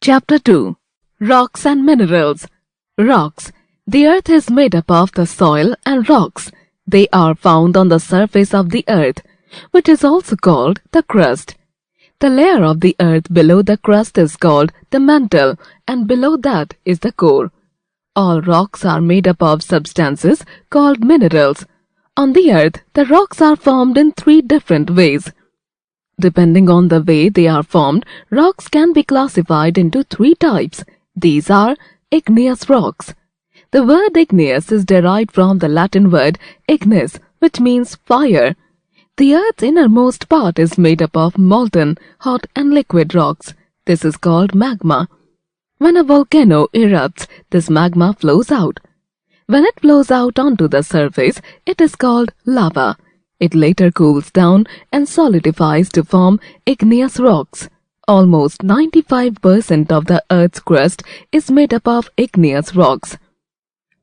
Chapter 2. Rocks and Minerals. Rocks. The earth is made up of the soil and rocks. They are found on the surface of the earth, which is also called the crust. The layer of the earth below the crust is called the mantle, and below that is the core. All rocks are made up of substances called minerals. On the earth, the rocks are formed in three different ways. Depending on the way they are formed, rocks can be classified into three types. These are igneous rocks. The word igneous is derived from the Latin word ignis, which means fire. The earth's innermost part is made up of molten, hot and liquid rocks. This is called magma. When a volcano erupts, this magma flows out. When it flows out onto the surface, it is called lava. It later cools down and solidifies to form igneous rocks. Almost 95% of the Earth's crust is made up of igneous rocks.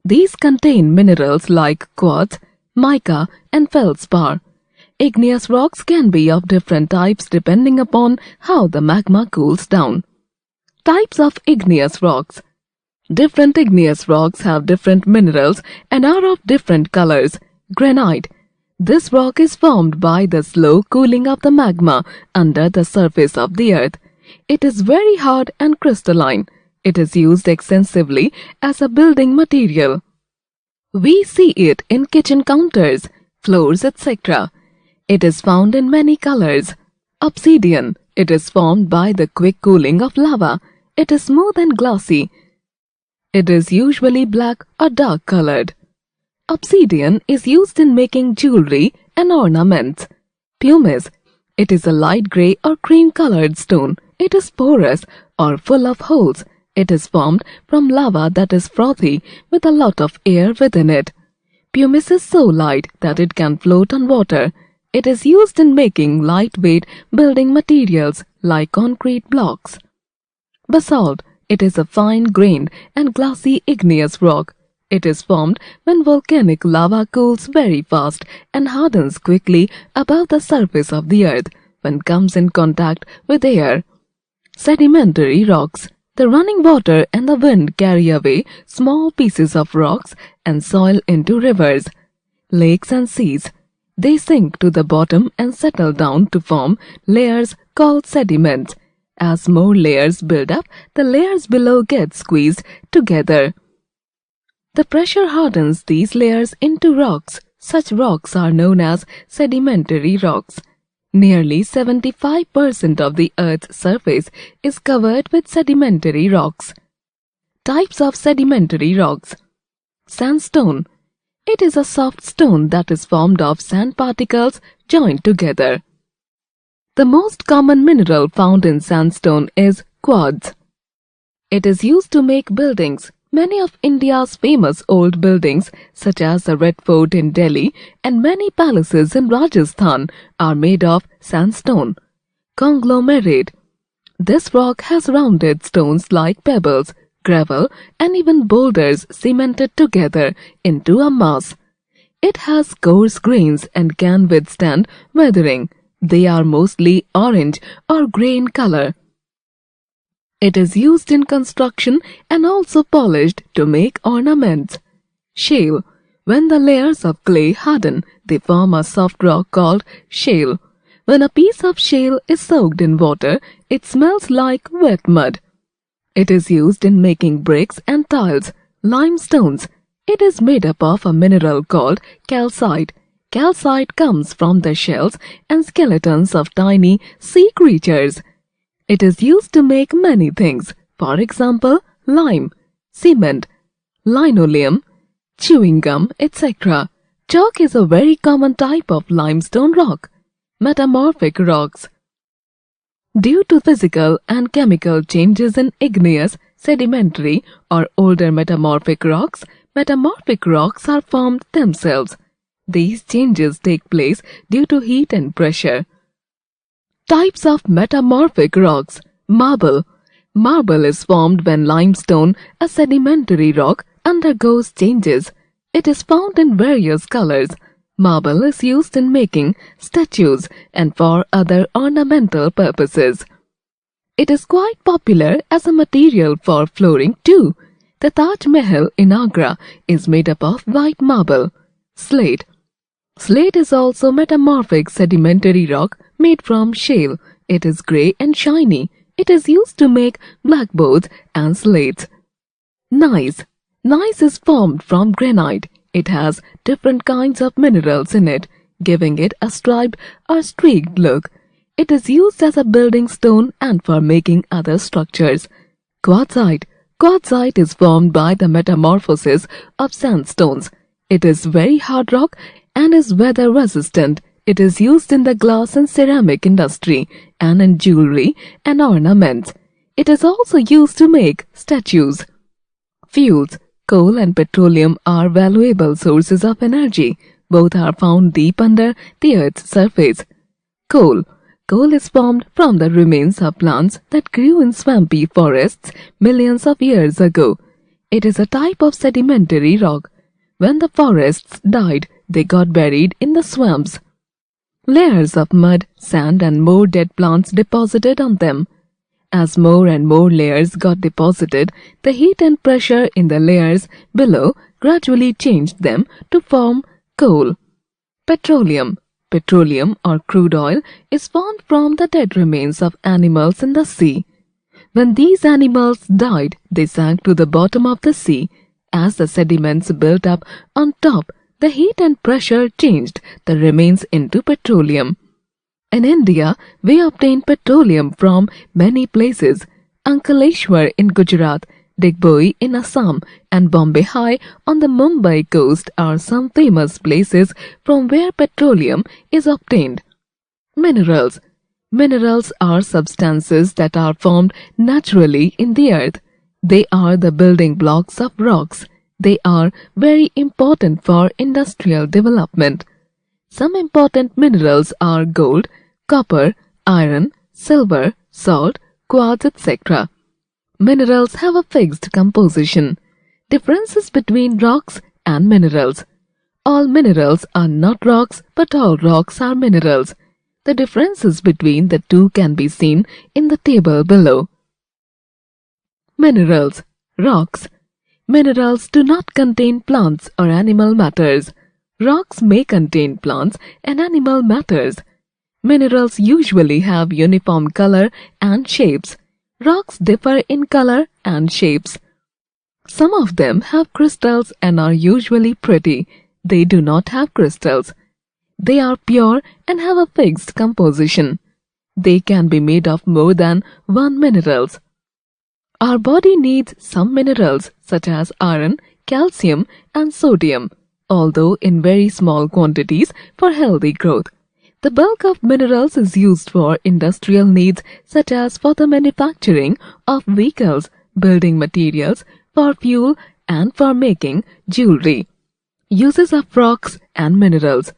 These contain minerals like quartz, mica, and feldspar. Igneous rocks can be of different types depending upon how the magma cools down. Types of igneous rocks. Different igneous rocks have different minerals and are of different colors. Granite. This rock is formed by the slow cooling of the magma under the surface of the earth. It is very hard and crystalline. It is used extensively as a building material. We see it in kitchen counters, floors, etc. It is found in many colors. Obsidian. It is formed by the quick cooling of lava. It is smooth and glossy. It is usually black or dark colored. Obsidian is used in making jewelry and ornaments. Pumice. It is a light gray or cream-colored stone. It is porous or full of holes. It is formed from lava that is frothy with a lot of air within it. Pumice is so light that it can float on water. It is used in making lightweight building materials like concrete blocks. Basalt. It is a fine-grained and glassy igneous rock. It is formed when volcanic lava cools very fast and hardens quickly above the surface of the earth when it comes in contact with air. Sedimentary rocks. The running water and the wind carry away small pieces of rocks and soil into rivers, lakes and seas. They sink to the bottom and settle down to form layers called sediments. As more layers build up, the layers below get squeezed together. The pressure hardens these layers into rocks. Such rocks are known as sedimentary rocks. Nearly 75% of the Earth's surface is covered with sedimentary rocks. Types of sedimentary rocks. Sandstone. It is a soft stone that is formed of sand particles joined together. The most common mineral found in sandstone is quartz. It is used to make buildings. Many of India's famous old buildings, such as the Red Fort in Delhi and many palaces in Rajasthan, are made of sandstone. Conglomerate. This rock has rounded stones like pebbles, gravel, and even boulders cemented together into a mass. It has coarse grains and can withstand weathering. They are mostly orange or grey in color. It is used in construction and also polished to make ornaments. Shale. When the layers of clay harden, they form a soft rock called shale. When a piece of shale is soaked in water, it smells like wet mud. It is used in making bricks and tiles. Limestones. It is made up of a mineral called calcite. Calcite comes from the shells and skeletons of tiny sea creatures. It is used to make many things, for example, lime, cement, linoleum, chewing gum, etc. Chalk is a very common type of limestone rock. Metamorphic rocks. Due to physical and chemical changes in igneous, sedimentary, or older metamorphic rocks are formed themselves. These changes take place due to heat and pressure. Types of metamorphic rocks. Marble. Marble is formed when limestone, a sedimentary rock, undergoes changes. It is found in various colors. Marble is used in making statues and for other ornamental purposes. It is quite popular as a material for flooring too. The Taj Mahal in Agra is made up of white marble. Slate. Slate is also metamorphic sedimentary rock made from shale. It is grey and shiny. It is used to make blackboards and slates. Gneiss. Gneiss is formed from granite. It has different kinds of minerals in it, giving it a striped or streaked look. It is used as a building stone and for making other structures. Quartzite. Quartzite is formed by the metamorphosis of sandstones. It is very hard rock and is weather resistant. It is used in the glass and ceramic industry and in jewelry and ornaments. It is also used to make statues. Fuels. Coal and petroleum are valuable sources of energy. Both are found deep under the Earth's surface. Coal. Coal is formed from the remains of plants that grew in swampy forests millions of years ago. It is a type of sedimentary rock. When the forests died, they got buried in the swamps. Layers of mud, sand and more dead plants deposited on them. As more and more layers got deposited, the heat and pressure in the layers below gradually changed them to form coal. Petroleum. Petroleum or crude oil is formed from the dead remains of animals in the sea. When these animals died, they sank to the bottom of the sea. As the sediments built up on top, the heat and pressure changed the remains into petroleum. In India, we obtain petroleum from many places. Ankleshwar in Gujarat, Digboi in Assam, and Bombay High on the Mumbai coast are some famous places from where petroleum is obtained. Minerals. Minerals are substances that are formed naturally in the earth. They are the building blocks of rocks. They are very important for industrial development. Some important minerals are gold, copper, iron, silver, salt, quartz, etc. Minerals have a fixed composition. Differences between rocks and minerals. All minerals are not rocks, but all rocks are minerals. The differences between the two can be seen in the table below. Minerals. Rocks. Minerals do not contain plants or animal matters. Rocks may contain plants and animal matters. Minerals usually have uniform color and shapes. Rocks differ in color and shapes. Some of them have crystals and are usually pretty. They do not have crystals. They are pure and have a fixed composition. They can be made of more than one minerals. Our body needs some minerals such as iron, calcium and sodium, although in very small quantities for healthy growth. The bulk of minerals is used for industrial needs such as for the manufacturing of vehicles, building materials, for fuel and for making jewelry. Uses of rocks and minerals.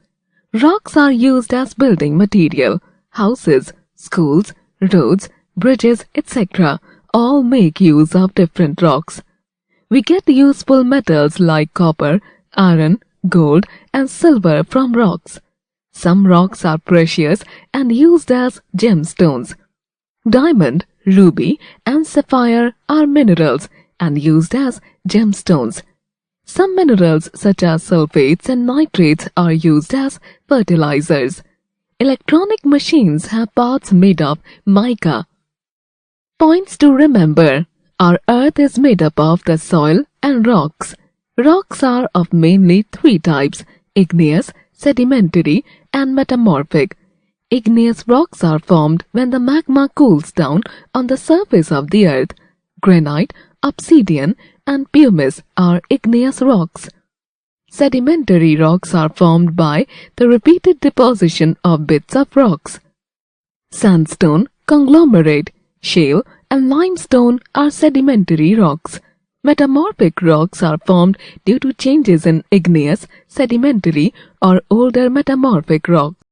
Rocks are used as building material. Houses, schools, roads, bridges, etc. all make use of different rocks. We get useful metals like copper, iron, gold and silver from rocks. Some rocks are precious and used as gemstones. Diamond, ruby and sapphire are minerals and used as gemstones. Some minerals such as sulfates and nitrates are used as fertilizers. Electronic machines have parts made of mica. Points to remember. Our earth is made up of the soil and rocks. Rocks are of mainly three types: igneous, sedimentary and metamorphic. Igneous rocks are formed when the magma cools down on the surface of the earth. Granite, obsidian and pumice are igneous rocks. Sedimentary rocks are formed by the repeated deposition of bits of rocks. Sandstone, conglomerate, shale and limestone are sedimentary rocks. Metamorphic rocks are formed due to changes in igneous, sedimentary or older metamorphic rocks.